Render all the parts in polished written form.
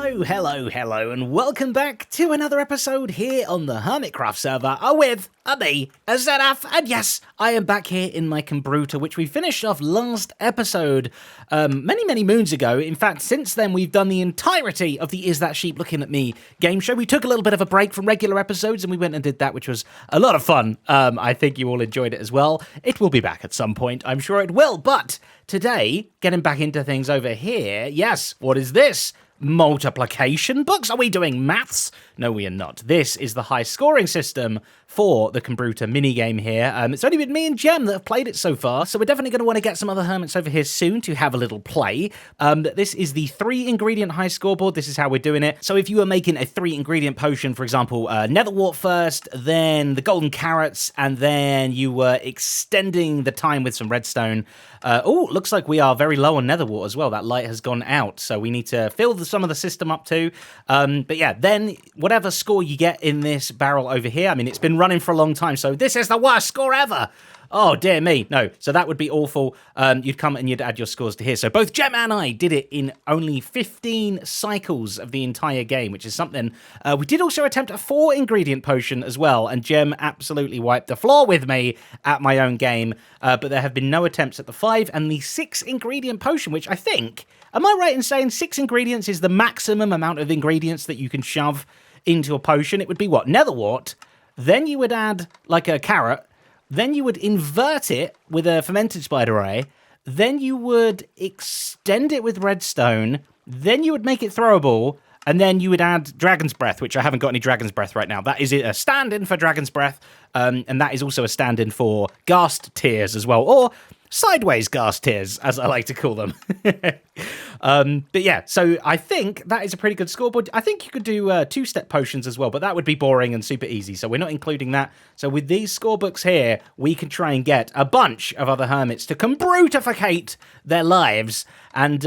Hello, and welcome back to another episode here on the Hermitcraft server with me, Zenith, and yes, I am back here in my Kambruta, which we finished off last episode many moons ago. In fact, since then, we've done the entirety of the Is That Sheep Looking At Me game show. We took a little bit of a break from regular episodes, and we went and did that, which was a lot of fun. I think you all enjoyed it as well. It will be back at some point, I'm sure it will, but today, getting back into things over here, yes, what is this? Multiplication books? Are we doing maths? No, we are not. This is the high scoring system for the Kambruta minigame here. It's only been me and Gem that have played it so far, so we're definitely going to want to get some other hermits over here soon to have a little play. This is the 3-ingredient high scoreboard. This is how we're doing it. So if you were making a 3-ingredient potion, for example, netherwort first, then the golden carrots, and then you were extending the time with some redstone. Looks like we are very low on netherwort as well. That light has gone out, so we need to fill some of the system up too. But yeah, then whatever score you get in this barrel over here, I mean, it's been running for a long time, so this is the worst score ever. Oh, dear me. No, so that would be awful. You'd come and you'd add your scores to here. So both Gem and I did it in only 15 cycles of the entire game, which is something. We did also attempt a 4-ingredient potion as well, and Gem absolutely wiped the floor with me at my own game. But there have been no attempts at the 5 and the 6-ingredient potion, which I think, am I right in saying 6 ingredients is the maximum amount of ingredients that you can shove into a potion? It would be what? Netherwort. Then you would add like a carrot. Then you would invert it with a fermented spider eye. Then you would extend it with redstone. Then you would make it throwable. And then you would add Dragon's Breath, which I haven't got any Dragon's Breath right now. That is a stand-in for Dragon's Breath. And that is also a stand-in for Ghast Tears as well. Or Sideways Ghast Tears, as I like to call them. But yeah, so I think that is a pretty good scoreboard. I think you could do 2-step potions as well, but that would be boring and super easy, so we're not including that. So with these scorebooks here, we can try and get a bunch of other hermits to Kambrutificate their lives and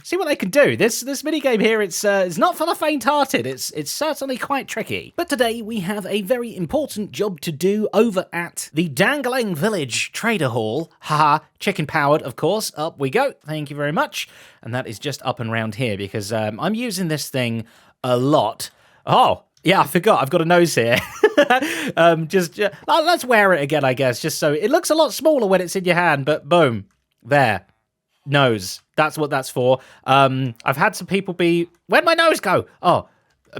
see what they can do. This minigame here, it's not for the faint-hearted. It's certainly quite tricky. But today we have a very important job to do over at the Dangling Village Trader Hall. Haha, chicken-powered, of course. Up we go. Thank you very much. And that is just up and round here because I'm using this thing a lot. Oh, yeah, I forgot. I've got a nose here. Let's wear it again, I guess, just so it looks a lot smaller when it's in your hand. But boom, there, nose. That's what that's for. I've had some people be, where'd my nose go? Oh,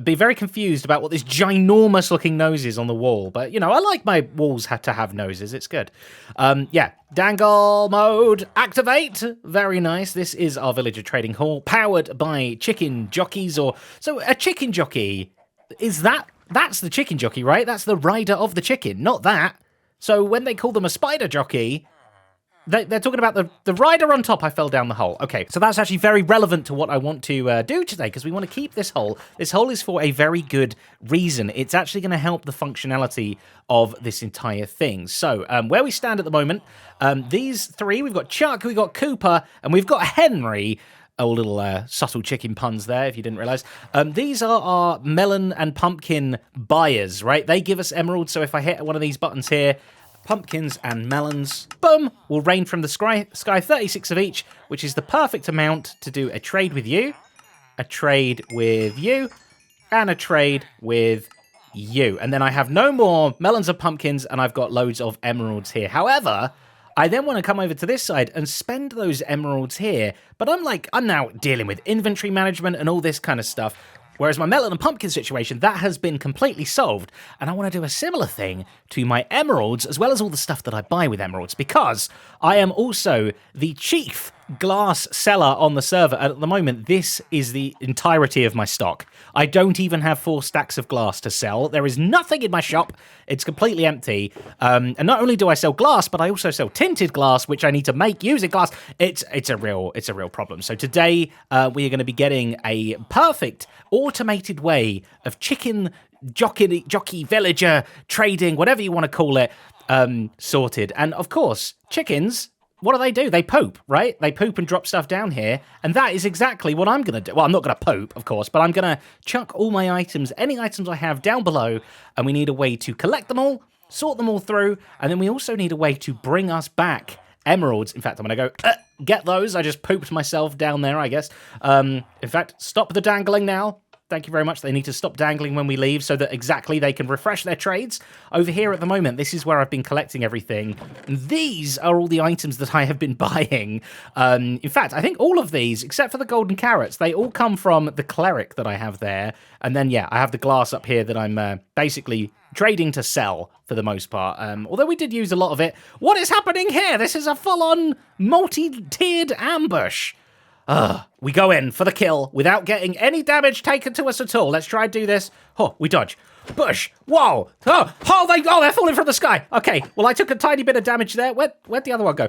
be very confused about what this ginormous looking nose is on the wall. But, you know, I like my walls to have noses. It's good. Yeah, dangle mode activate. Very nice. This is our villager trading hall powered by chicken jockeys so a chicken jockey is that's the chicken jockey, right? That's the rider of the chicken, not that. So when they call them a spider jockey, they're talking about the rider on top. I fell down the hole. Okay, so that's actually very relevant to what I want to do today because we want to keep this hole. This hole is for a very good reason. It's actually going to help the functionality of this entire thing. So where we stand at the moment, these three, we've got Chuck, we've got Cooper, and we've got Henry. Oh, little subtle chicken puns there, if you didn't realize. These are our melon and pumpkin buyers, right? They give us emeralds, so if I hit one of these buttons here, pumpkins and melons, boom, will rain from the sky, 36 of each, which is the perfect amount to do a trade with you, a trade with you, and a trade with you. And then I have no more melons or pumpkins, and I've got loads of emeralds here. However, I then want to come over to this side and spend those emeralds here, but I'm now dealing with inventory management and all this kind of stuff. Whereas my melon and pumpkin situation, that has been completely solved. And I want to do a similar thing to my emeralds, as well as all the stuff that I buy with emeralds, because I am also the chief glass seller on the server. And at the moment, this is the entirety of my stock. I don't even have 4 stacks of glass to sell. There is nothing in my shop. It's completely empty. And not only do I sell glass, but I also sell tinted glass, which I need to make using glass. It's a real problem. So today, we are going to be getting a perfect automated way of chicken jockey villager trading, whatever you want to call it, sorted. And of course, chickens, what do? They poop, right? They poop and drop stuff down here. And that is exactly what I'm going to do. Well, I'm not going to poop, of course, but I'm going to chuck all my items, any items I have down below. And we need a way to collect them all, sort them all through. And then we also need a way to bring us back emeralds. In fact, I'm going to go get those. I just pooped myself down there, I guess. In fact, stop the dangling now. Thank you very much. They need to stop dangling when we leave so that exactly they can refresh their trades. Over here at the moment, this is where I've been collecting everything. And these are all the items that I have been buying. In fact, I think all of these, except for the golden carrots, they all come from the cleric that I have there. And then, yeah, I have the glass up here that I'm basically trading to sell for the most part. Although we did use a lot of it. What is happening here? This is a full-on multi-tiered ambush. We go in for the kill without getting any damage taken to us at all. Let's try and do this. Oh, we dodge. Bush. Whoa. They're falling from the sky. Okay, well, I took a tiny bit of damage there. Where'd the other one go?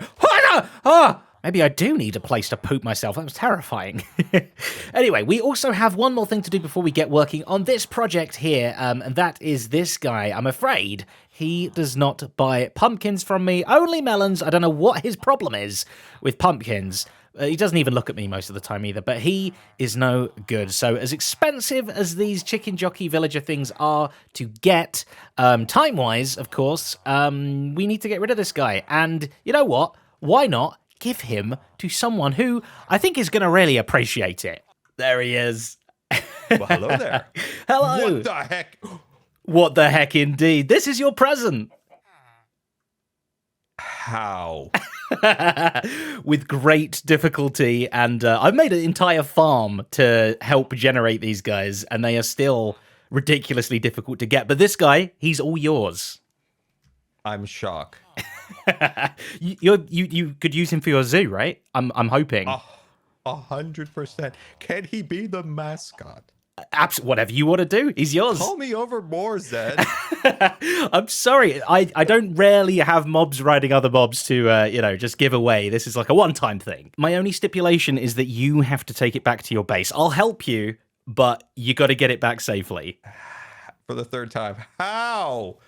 Maybe I do need a place to poop myself. That was terrifying. Anyway, we also have one more thing to do before we get working on this project here, and that is this guy. I'm afraid he does not buy pumpkins from me, only melons. I don't know what his problem is with pumpkins. He doesn't even look at me most of the time either, but he is no good. So as expensive as these chicken jockey villager things are to get, time-wise, of course, we need to get rid of this guy. And you know what? Why not give him to someone who I think is going to really appreciate it? There he is. Well, hello there. Hello. What the heck? What the heck indeed. This is your present. How? With great difficulty, and I've made an entire farm to help generate these guys, and they are still ridiculously difficult to get. But this guy, he's all yours. I'm shocked. You could use him for your zoo, right? I'm hoping. 100%. Can he be the mascot? Whatever you want to do, he's yours. Call me over more, Zed. I'm sorry, I don't rarely have mobs riding other mobs to just give away. This is like a one-time thing. My only stipulation is that you have to take it back to your base. I'll help you, but you got to get it back safely. For the third time. How?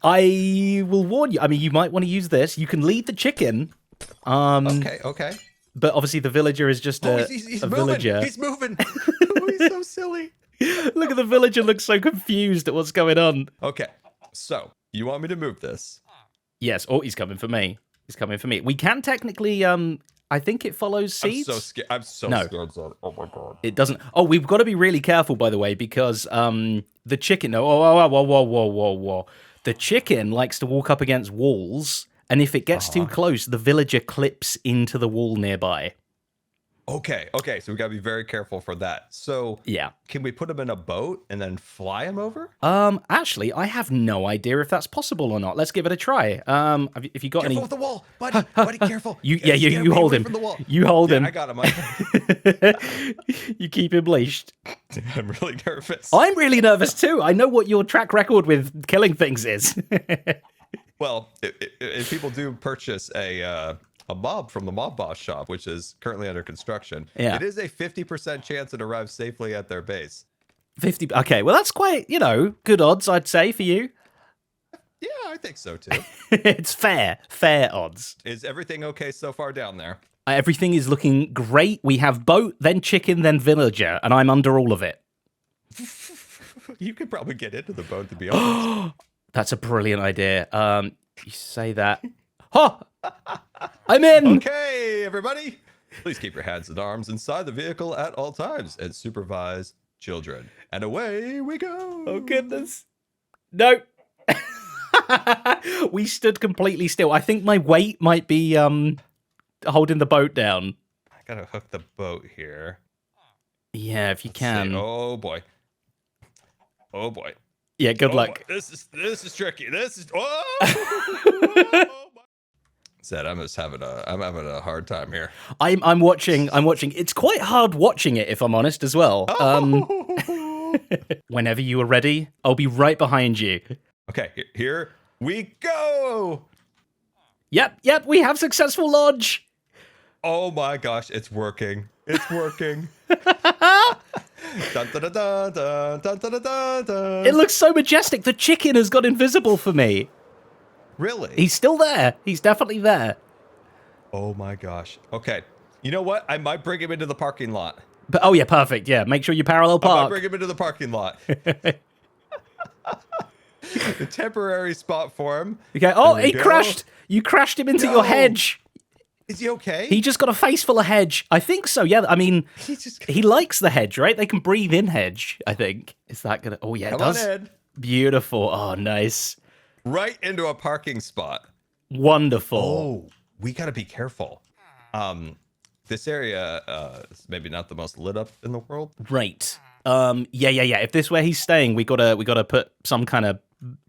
I will warn you. I mean, you might want to use this. You can lead the chicken. Okay. But obviously the villager is just he's a moving. villager. He's moving. Oh, he's so silly. Look at the villager, looks so confused at what's going on. Okay, so you want me to move this? Yes. Oh, he's coming for me. We can technically, I think it follows seeds. I'm so scared, Zed. Oh my god. It doesn't. Oh, we've got to be really careful, by the way, because the chicken. No, whoa. The chicken likes to walk up against walls. And if it gets too close, the villager clips into the wall nearby. Okay, so we gotta be very careful for that. So yeah, can we put him in a boat and then fly him over? Actually, I have no idea if that's possible or not. Let's give it a try. If you got careful any? With the wall, buddy, careful. You hold him. You hold him. I got him. You keep him leashed. I'm really nervous. I'm really nervous too. I know what your track record with killing things is. Well, if people do purchase a mob from the Mob Boss shop, which is currently under construction, it is a 50% chance it arrives safely at their base. 50. Okay, well, that's quite, good odds, I'd say, for you. Yeah, I think so, too. It's fair odds. Is everything okay so far down there? Everything is looking great. We have boat, then chicken, then villager, and I'm under all of it. You could probably get into the boat, to be honest. That's a brilliant idea. You say that. I'm in. Okay, everybody. Please keep your hands and arms inside the vehicle at all times and supervise children. And away we go. Oh, goodness. No. We stood completely still. I think my weight might be holding the boat down. I gotta hook the boat here. Yeah, if you can. See. Oh, boy. Yeah, good luck. This is tricky. Oh! Zed, I'm having a hard time here. I'm watching. It's quite hard watching it, if I'm honest, as well. Whenever you are ready, I'll be right behind you. Okay, here we go. Yep, we have successful launch. Oh my gosh, it's working. Dun, dun, dun, dun, dun, dun, dun, dun, dun. It looks so majestic. The chicken has got invisible for me. Really? He's still there. He's definitely there. Oh my gosh. Okay. You know what? I might bring him into the parking lot. But oh yeah, perfect. Yeah, make sure you parallel park. I might bring him into the parking lot. The temporary spot for him. Okay. Oh, he crashed. You crashed him into your hedge. Is he okay? He just got a face full of hedge. I think so, yeah. I mean, he likes the hedge, right? They can breathe in hedge, I think. Is that going to... Oh, yeah, it does. Come on, Ed. Beautiful. Oh, nice. Right into a parking spot. Wonderful. Oh, we got to be careful. This area is maybe not the most lit up in the world. Right. Yeah. If this is where he's staying, we gotta put some kind of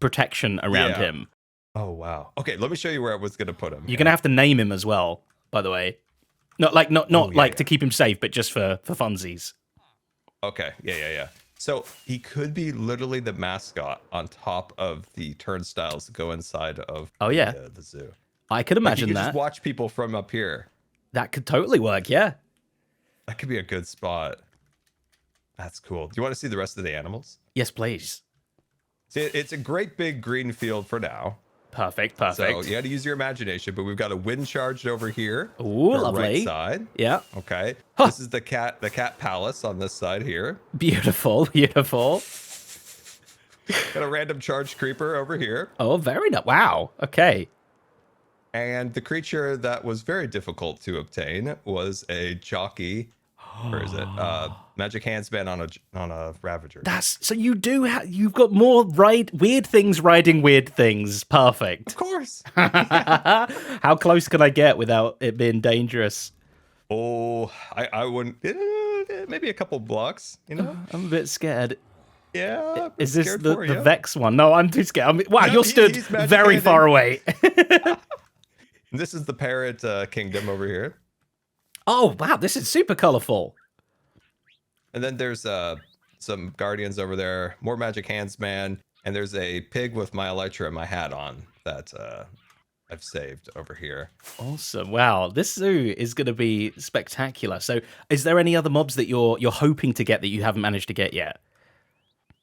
protection around him. Oh wow. Okay, let me show you where I was gonna put him. You're gonna have to name him as well, by the way. Not to keep him safe, but just for funsies. Okay. Yeah. So he could be literally the mascot on top of the turnstiles that go inside of the zoo. I could imagine you could that. Just watch people from up here. That could totally work, yeah. That could be a good spot. That's cool. Do you want to see the rest of the animals? Yes, please. See, it's a great big green field for now. Perfect. So you got to use your imagination, but we've got a wind charged over here. Ooh, lovely. Right side. Yeah. Okay. Huh. This is the cat palace on this side here. Beautiful. Got a random charged creeper over here. Oh, very nice. Wow. Okay. And the creature that was very difficult to obtain was a jockey. Where is it? Magic Handsman on a Ravager. So you do you've got more weird things riding weird things. Perfect. Of course. How close can I get without it being dangerous? Oh, I wouldn't. Maybe a couple blocks. You know. I'm a bit scared. Yeah. Is this the Vex one? No, I'm too scared. Wow, you're stood very handing. far away. This is the parrot kingdom over here. Oh, wow, this is super colorful. And then there's some guardians over there, more Magic Handsman, and there's a pig with my Elytra and my hat on that I've saved over here. Awesome. Wow, this zoo is going to be spectacular. So is there any other mobs that you're hoping to get that you haven't managed to get yet?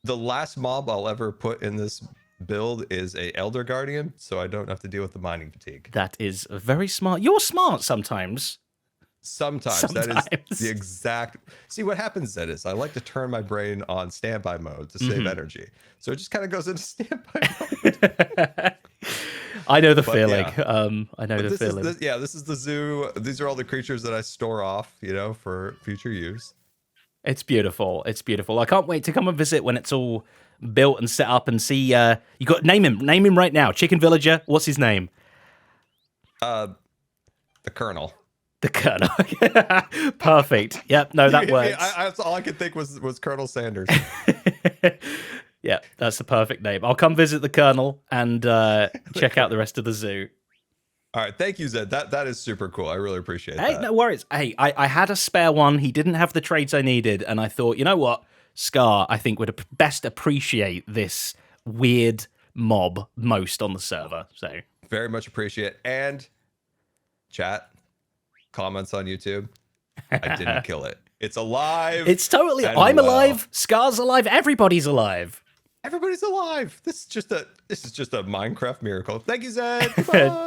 The last mob I'll ever put in this build is a Elder Guardian, so I don't have to deal with the mining fatigue. That is very smart. You're smart sometimes. Sometimes. That is the exact... See, what happens then is I like to turn my brain on standby mode to save energy. So it just kind of goes into standby mode. I know the feeling. Yeah. I know the feeling. This is the zoo. These are all the creatures that I store off, for future use. It's beautiful. It's beautiful. I can't wait to come and visit when it's all built and set up and see. You got name him right now. Chicken Villager. What's his name? The Colonel. The Colonel. Perfect. Yep. No, that works. That's all I could think was Colonel Sanders. Yeah, that's the perfect name. I'll come visit the Colonel and check out the rest of the zoo. All right, thank you, Zed. That is super cool. I really appreciate that. Hey, no worries. Hey, I had a spare one. He didn't have the traits I needed, and I thought, you know what? Scar, I think, would best appreciate this weird mob most on the server. So very much appreciate. And chat, comments on YouTube. I didn't kill it. It's alive. It's totally. I'm alive. Scar's alive. Everybody's alive. Everybody's alive. This is just a Minecraft miracle. Thank you, Zed.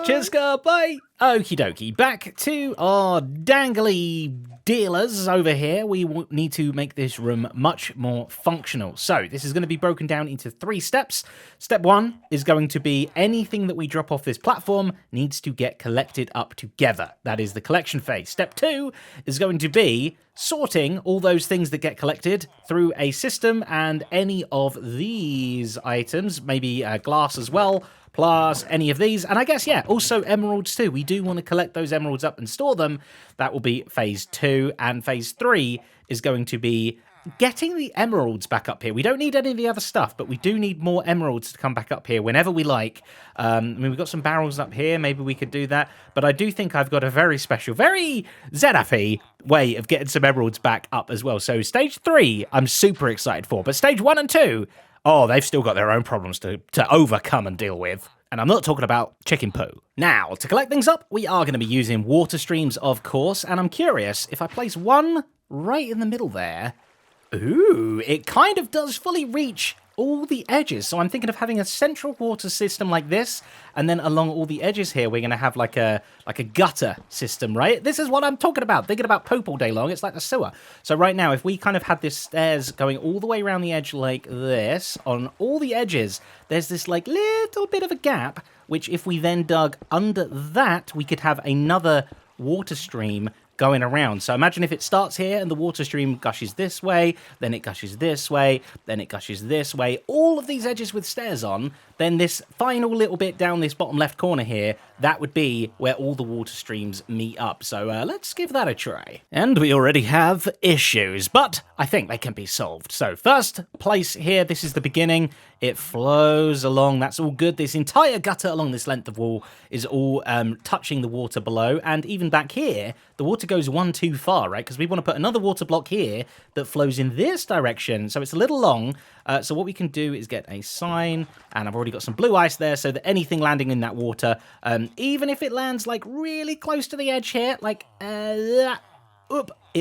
Cheers, Scar. Bye. Okie dokie. Back to our dangly dealers over here. We need to make this room much more functional. So this is going to be broken down into 3 steps. Step 1 is going to be anything that we drop off this platform needs to get collected up together. That is the collection phase. Step 2 is going to be sorting all those things that get collected through a system, and any of these items, maybe glass as well, plus any of these, and I guess, yeah, also emeralds too. We do want to collect those emeralds up and store them. That will be phase 2, and phase 3 is going to be getting the emeralds back up here. We don't need any of the other stuff, but we do need more emeralds to come back up here whenever we like. I mean, we've got some barrels up here. Maybe we could do that. But I do think I've got a very special, very ZF-y way of getting some emeralds back up as well. So stage 3, I'm super excited for. But stage 1 and 2, oh, they've still got their own problems to overcome and deal with. And I'm not talking about chicken poo. Now, to collect things up, we are going to be using water streams, of course. And I'm curious, if I place one right in the middle there, ooh, it kind of does fully reach all the edges. So I'm thinking of having a central water system like this, and then along all the edges here, we're going to have like a gutter system, right? This is what I'm talking about. Thinking about poop all day long. It's like a sewer. So right now, if we kind of had this stairs going all the way around the edge like this, on all the edges, there's this like little bit of a gap, which if we then dug under that, we could have another water stream going around. So imagine if it starts here and the water stream gushes this way, then it gushes this way, then it gushes this way, all of these edges with stairs on, then this final little bit down this bottom left corner here, that would be where all the water streams meet up. So let's give that a try. And we already have issues, but I think they can be solved. So first place here, this is the beginning. It flows along, that's all good. This entire gutter along this length of wall is all touching the water below, and even back here, the water goes one too far, right? Because we want to put another water block here that flows in this direction, so it's a little long. So what we can do is get a sign, and I've already got some blue ice there, so that anything landing in that water, even if it lands like really close to the edge here, like it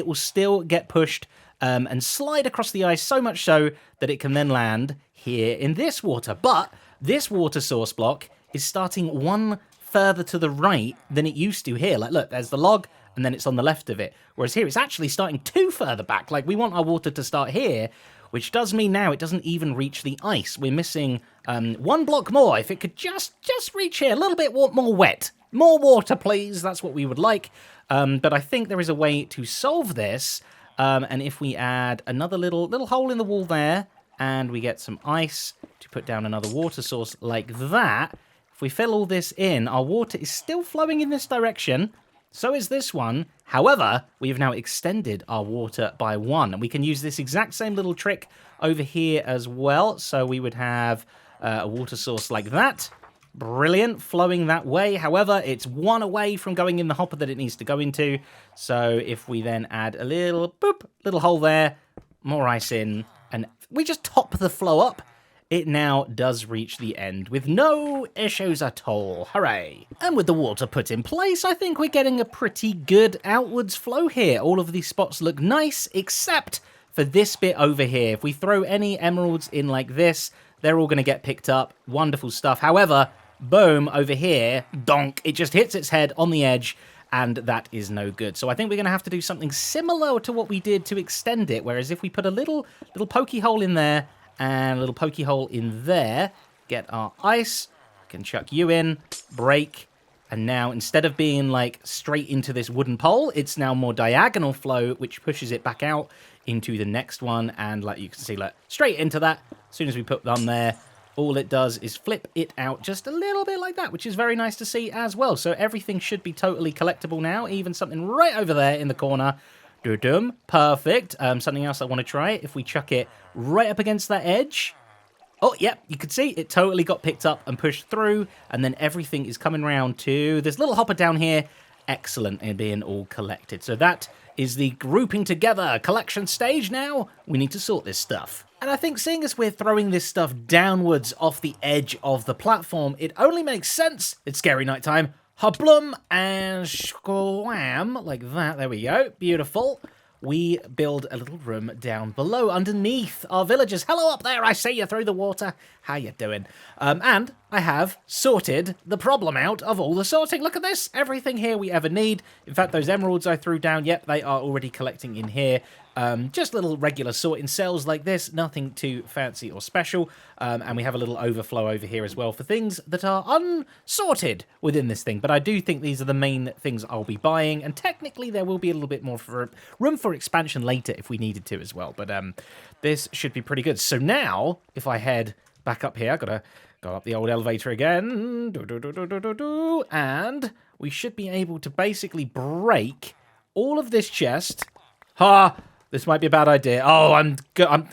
will still get pushed and slide across the ice, so much so that it can then land here in this water. But this water source block is starting one further to the right than it used to here. Like, look, there's the log, and then it's on the left of it. Whereas here, it's actually starting two further back. Like, we want our water to start here, which does mean now it doesn't even reach the ice. We're missing one block more. If it could just reach here, a little bit more wet. More water, please. That's what we would like. But I think there is a way to solve this. And if we add another little hole in the wall there, and we get some ice to put down another water source like that, if we fill all this in, our water is still flowing in this direction. So is this one. However, we have now extended our water by 1. And we can use this exact same little trick over here as well. So we would have a water source like that. Brilliant, flowing that way. However, it's 1 away from going in the hopper that it needs to go into. So if we then add a little hole there, more ice in, and we just top the flow up, it now does reach the end with no issues at all. Hooray! And with the water put in place, I think we're getting a pretty good outwards flow here. All of these spots look nice, except for this bit over here. If we throw any emeralds in like this, they're all going to get picked up. Wonderful stuff. However, boom, over here, donk, it just hits its head on the edge, and that is no good. So I think we're going to have to do something similar to what we did to extend it, whereas if we put a little pokey hole in there, and a little pokey hole in there, get our ice, can chuck you in, break, and now instead of being like straight into this wooden pole, it's now more diagonal flow, which pushes it back out into the next one, and like you can see, like straight into that. As soon as we put them there, all it does is flip it out just a little bit like that, which is very nice to see as well. So everything should be totally collectible now, even something right over there in the corner. Doo-dum. Perfect. Something else I want to try, if we chuck it right up against that edge. Oh, yep, you can see it totally got picked up and pushed through, and then everything is coming round to this little hopper down here. Excellent in being all collected. So that is the grouping together collection stage now. We need to sort this stuff. And I think seeing as we're throwing this stuff downwards off the edge of the platform, it only makes sense. It's scary nighttime. Hoplum and squam, like that. There we go. Beautiful. We build a little room down below underneath our villagers. Hello up there, I see you through the water. How you doing? And I have sorted the problem out of all the sorting. Look at this. Everything here we ever need. In fact, those emeralds I threw down, yep, they are already collecting in here. Just little regular sorting cells like this. Nothing too fancy or special. And we have a little overflow over here as well for things that are unsorted within this thing. But I do think these are the main things I'll be buying. And technically there will be a little bit more for room for expansion later if we needed to as well. But this should be pretty good. So now, if I head back up here, I've got to go up the old elevator again. And we should be able to basically break all of this chest. This might be a bad idea. Oh,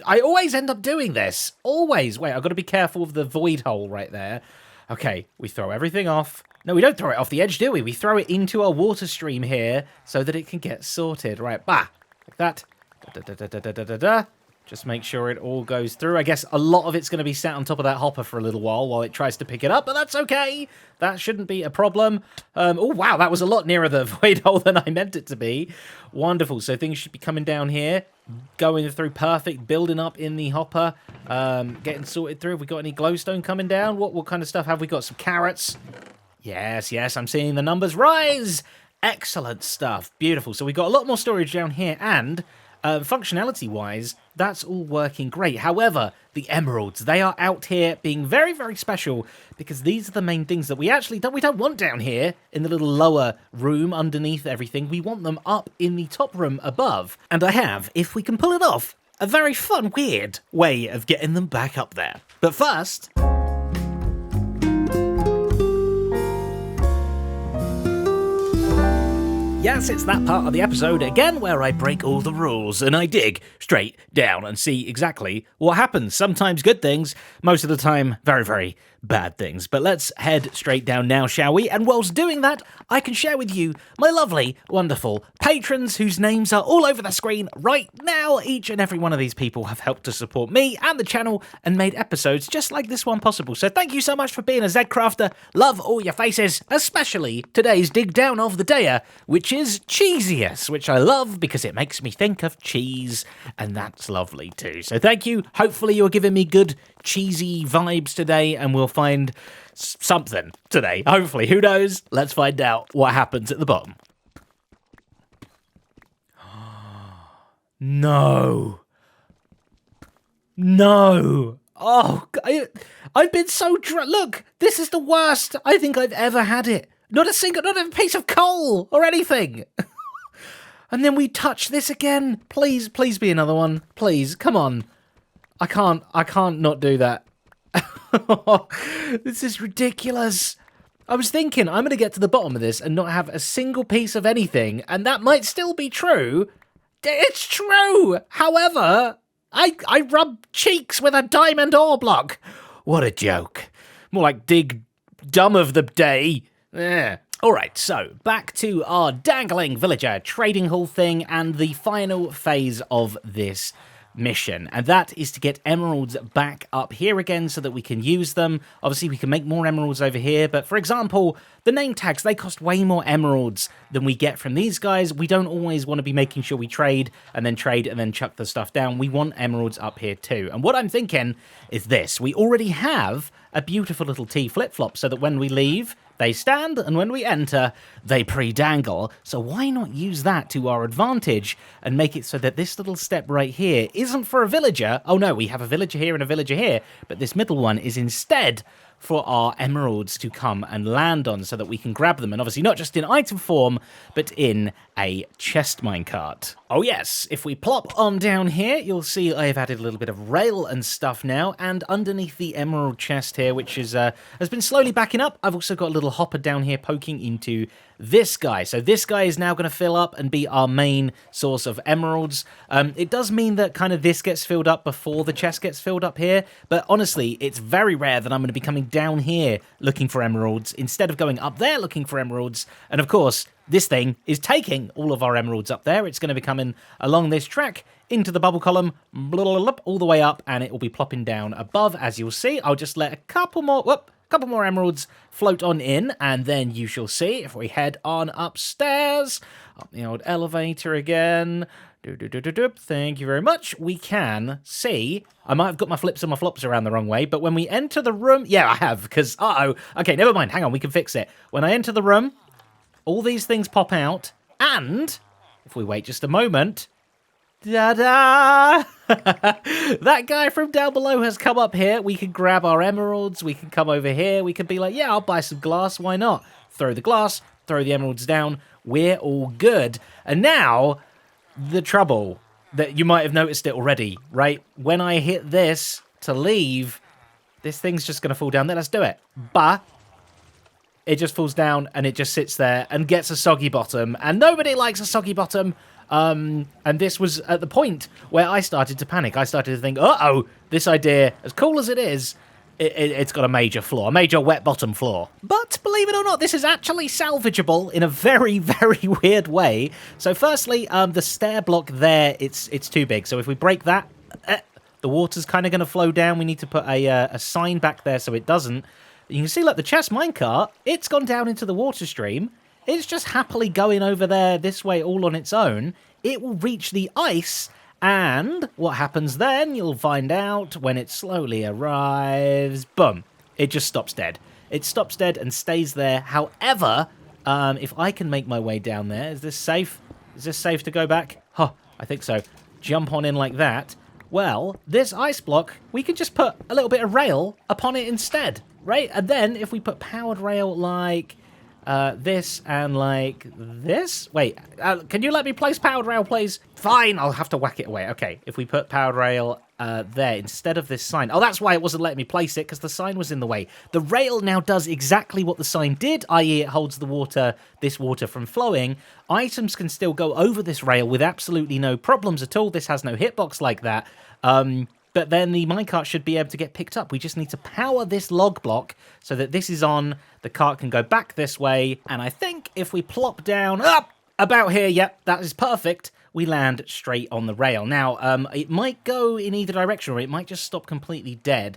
I always end up doing this. Always. Wait, I've got to be careful of the void hole right there. Okay, we throw everything off. No, we don't throw it off the edge, do we? We throw it into our water stream here so that it can get sorted. Right, bah, like that. Just make sure it all goes through. I guess a lot of it's going to be sat on top of that hopper for a little while it tries to pick it up, but that's okay. That shouldn't be a problem. Oh, wow, that was a lot nearer the void hole than I meant it to be. Wonderful. So things should be coming down here, going through perfect, building up in the hopper, getting sorted through. Have we got any glowstone coming down? What kind of stuff have we got? Some carrots. Yes, I'm seeing the numbers rise. Excellent stuff. Beautiful. So we've got a lot more storage down here, and Functionality-wise, that's all working great. However, the emeralds, they are out here being very, very special because these are the main things that we don't want down here in the little lower room underneath everything. We want them up in the top room above. And I have, if we can pull it off, a very fun, weird way of getting them back up there. But first... Yes, it's that part of the episode again where I break all the rules and I dig straight down and see exactly what happens. Sometimes good things, most of the time very, very bad things. But let's head straight down now, shall we? And whilst doing that, I can share with you my lovely, wonderful patrons whose names are all over the screen right now. Each and every one of these people have helped to support me and the channel and made episodes just like this one possible. So thank you so much for being a Zcrafter. Love all your faces, especially today's dig down of the day, which is Cheesiest, which I love because it makes me think of cheese, and that's lovely too. So thank you. Hopefully you're giving me good cheesy vibes today, and we'll find something today. Hopefully, who knows? Let's find out what happens at the bottom. No. No. Oh, I've been so drunk. Look, this is the worst I think I've ever had it. Not a piece of coal or anything. And then we touch this again. Please be another one. Please, come on. I can't not do that. This is ridiculous. I was thinking I'm going to get to the bottom of this and not have a single piece of anything, and that might still be true. It's true. However, I rub cheeks with a diamond ore block. What a joke. More like dig dumb of the day. Yeah. Alright, so back to our dangling villager trading hall thing and the final phase of this mission, and that is to get emeralds back up here again so that we can use them. Obviously we can make more emeralds over here, but for example, the name tags, they cost way more emeralds than we get from these guys. We don't always want to be making sure we trade and then chuck the stuff down. We want emeralds up here too. And what I'm thinking is this: we already have a beautiful little T flip-flop so that when we leave, they stand, and when we enter, they pre-dangle. So why not use that to our advantage and make it so that this little step right here isn't for a villager. Oh no, we have a villager here and a villager here, but this middle one is instead for our emeralds to come and land on so that we can grab them. And obviously not just in item form, but in a chest minecart. Oh yes, if we plop on down here, you'll see I have added a little bit of rail and stuff now. And underneath the emerald chest here, which is has been slowly backing up, I've also got a little hopper down here poking into this guy. So this guy is now going to fill up and be our main source of emeralds. It does mean that kind of this gets filled up before the chest gets filled up here, but honestly, it's very rare that I'm going to be coming down here looking for emeralds instead of going up there looking for emeralds. And of course, this thing is taking all of our emeralds up there. It's going to be coming along this track into the bubble column, all the way up, and it will be plopping down above, as you'll see. I'll just let a couple more emeralds float on in, and then you shall see if we head on upstairs, up the old elevator again. Thank you very much. We can see, I might have got my flips and my flops around the wrong way, but when we enter the room, yeah, I have, because, okay, never mind, hang on, we can fix it. When I enter the room, all these things pop out, and if we wait just a moment, da-da! That guy from down below has come up here. We can grab our emeralds. We can come over here. We can be like, yeah, I'll buy some glass. Why not? Throw the glass, throw the emeralds down. We're all good. And now, the trouble that you might have noticed it already, right? When I hit this to leave, this thing's just going to fall down there. Let's do it. But it just falls down and it just sits there and gets a soggy bottom. And nobody likes a soggy bottom. And this was at the point where I started to panic. I started to think, uh-oh, this idea, as cool as it is, it's got a major flaw, a major wet bottom flaw. But believe it or not, this is actually salvageable in a very, very weird way. So firstly, the stair block there, it's too big. So if we break that, the water's kind of going to flow down. We need to put a sign back there so it doesn't. You can see, like, the chest minecart, it's gone down into the water stream. It's just happily going over there this way all on its own. It will reach the ice, and what happens then, you'll find out when it slowly arrives. Boom. It just stops dead. It stops dead and stays there. However, if I can make my way down there, is this safe? Is this safe to go back? Huh, I think so. jump on in like that. Well, this ice block, we could just put a little bit of rail upon it instead, right? And then if we put powered rail like this and like this. Wait, can you let me place powered rail, please? Fine, I'll have to whack it away. Okay, if we put powered rail there instead of this sign. Oh, that's why it wasn't letting me place it, because the sign was in the way. The rail now does exactly what the sign did, i.e. it holds the water, this water from flowing. Items can still go over this rail with absolutely no problems at all. This has no hitbox like that. But then the minecart should be able to get picked up. We just need to power this log block so that this is on. The cart can go back this way. And I think if we plop down up about here, yep, that is perfect. We land straight on the rail. Now, it might go in either direction, or it might just stop completely dead.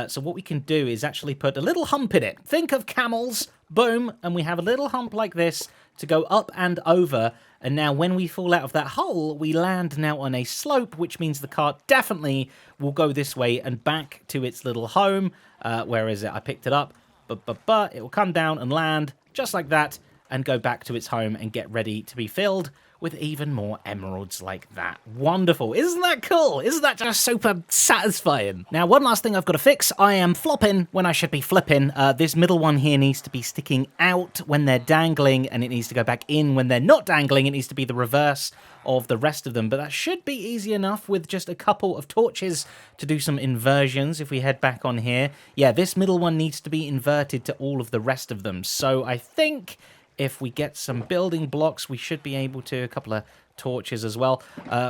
So what we can do is actually put a little hump in it. Think of camels, boom, and we have a little hump like this to go up and over. And now when we fall out of that hole, we land now on a slope, which means the cart definitely will go this way and back to its little home. Where is it? I picked it up. But it will come down and land just like that and go back to its home and get ready to be filled with even more emeralds like that. Wonderful. Isn't that cool? Isn't that just super satisfying? Now, one last thing I've got to fix. I am flopping when I should be flipping. This middle one here needs to be sticking out when they're dangling, and it needs to go back in when they're not dangling. It needs to be the reverse of the rest of them, but that should be easy enough with just a couple of torches to do some inversions. If we head back on here, yeah, this middle one needs to be inverted to all of the rest of them. So I think if we get some building blocks, we should be able to, a couple of torches as well,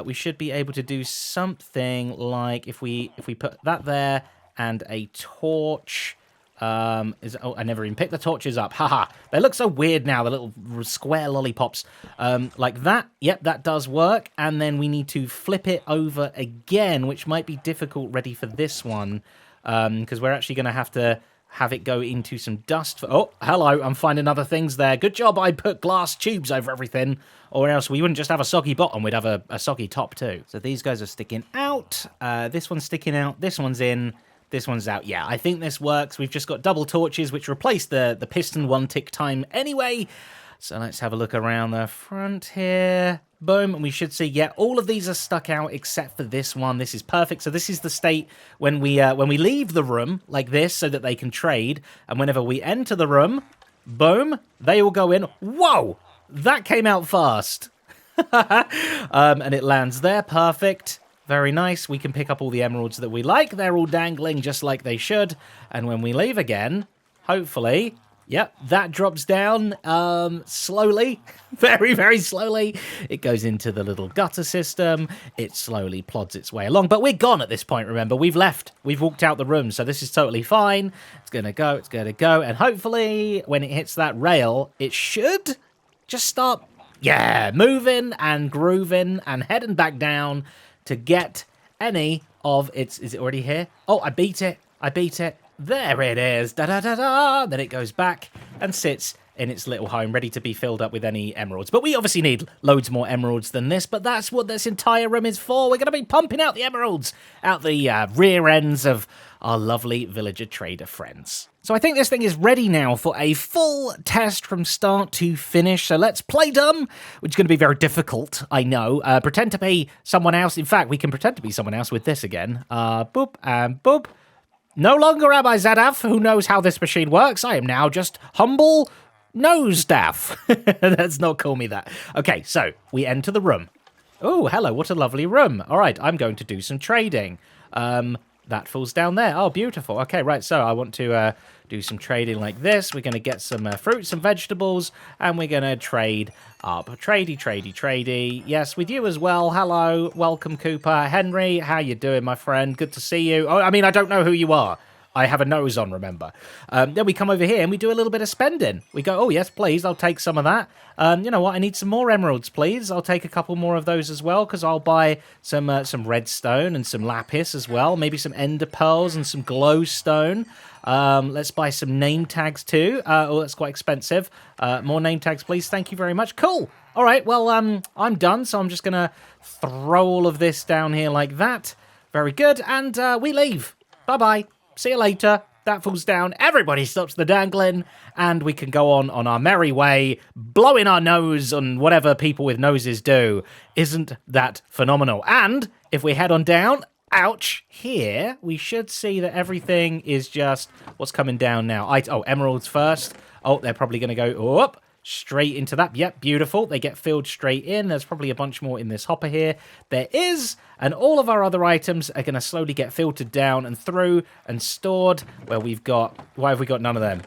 we should be able to do something like if we put that there and a torch. Oh, I never even picked the torches up. Haha. They look so weird now, the little square lollipops. Like that. Yep, that does work. And then we need to flip it over again, which might be difficult ready for this one. Because we're actually going to have it go into some dust. Oh, hello, I'm finding other things there. Good job I put glass tubes over everything, or else we wouldn't just have a soggy bottom, we'd have a soggy top too. So these guys are sticking out. This one's sticking out. This one's in. This one's out. Yeah, I think this works. We've just got double torches, which replace the piston one tick time anyway. So let's have a look around the front here. Boom, and we should see, yeah, all of these are stuck out except for this one. This is perfect. So this is the state when we leave the room like this so that they can trade. And whenever we enter the room, boom, they all go in. Whoa, that came out fast. And it lands there. Perfect. Very nice. We can pick up all the emeralds that we like. They're all dangling just like they should. And when we leave again, hopefully, yep, that drops down slowly, very, very slowly. It goes into the little gutter system. It slowly plods its way along. But we're gone at this point, remember. We've left. We've walked out the room, so this is totally fine. It's going to go, it's going to go. And hopefully, when it hits that rail, it should just start, yeah, moving and grooving and heading back down to get any of its... Is it already here? Oh, I beat it. I beat it. There it is. Da-da-da-da. Then it goes back and sits in its little home, ready to be filled up with any emeralds. But we obviously need loads more emeralds than this, but that's what this entire room is for. We're going to be pumping out the emeralds out the rear ends of our lovely villager trader friends. So I think this thing is ready now for a full test from start to finish. So let's play dumb, which is going to be very difficult, I know. Pretend to be someone else. In fact, we can pretend to be someone else with this again. Boop and boop. No longer am I Zadav, who knows how this machine works. I am now just humble Nosestaff. Let's not call me that. Okay, so we enter the room. Oh, hello, what a lovely room. All right, I'm going to do some trading. That falls down there. Oh, beautiful. Okay, right, so I want to do some trading like this. We're going to get some fruits and vegetables, and we're going to trade up. Tradey. Yes, with you as well. Hello, welcome, Cooper. Henry, how you doing, my friend? Good to see you. Oh, I mean, I don't know who you are. I have a nose on, remember. Then we come over here and we do a little bit of spending. We go, oh, yes, please, I'll take some of that. You know what, I need some more emeralds, please. I'll take a couple more of those as well, because I'll buy some redstone and some lapis as well. Maybe some ender pearls and some glowstone. Let's buy some name tags too. Oh, that's quite expensive. More name tags, please. Thank you very much. Cool. All right, well, I'm done, so I'm just going to throw all of this down here like that. Very good, and we leave. Bye-bye. See you later. that falls down, everybody stops the dangling, and we can go on our merry way, blowing our nose on whatever people with noses do. Isn't that phenomenal? And if we head on down, ouch, here, we should see that everything is just what's coming down now. Emeralds first. Oh, they're probably going to go up straight into that. Yep, beautiful. They get filled straight in. There's probably a bunch more in this hopper here. There is, and all of our other items are going to slowly get filtered down and through and stored. Why have we got none of them?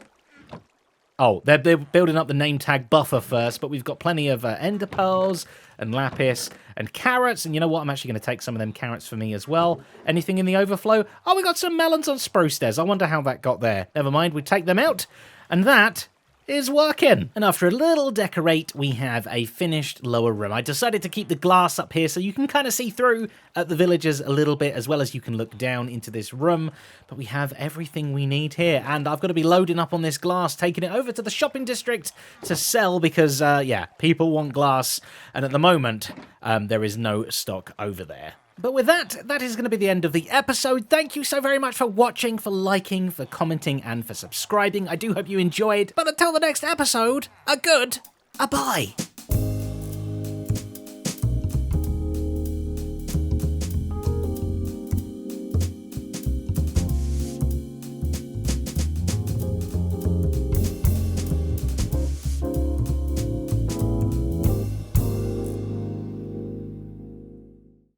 Oh, they're building up the name tag buffer first, but we've got plenty of ender pearls and lapis and carrots. And you know what? I'm actually going to take some of them carrots for me as well. Anything in the overflow? Oh, we got some melons on spruce stairs. I wonder how that got there. Never mind, we take them out. And that is working. And after a little decorate, we have a finished lower room. I decided to keep the glass up here so you can kind of see through at the villagers a little bit, as well as you can look down into this room. But we have everything we need here, and I've got to be loading up on this glass, taking it over to the shopping district to sell because, yeah, people want glass, and at the moment, there is no stock over there. But with that is going to be the end of the episode. Thank you so very much for watching, for liking, for commenting, and for subscribing. I do hope you enjoyed. But until the next episode, a bye.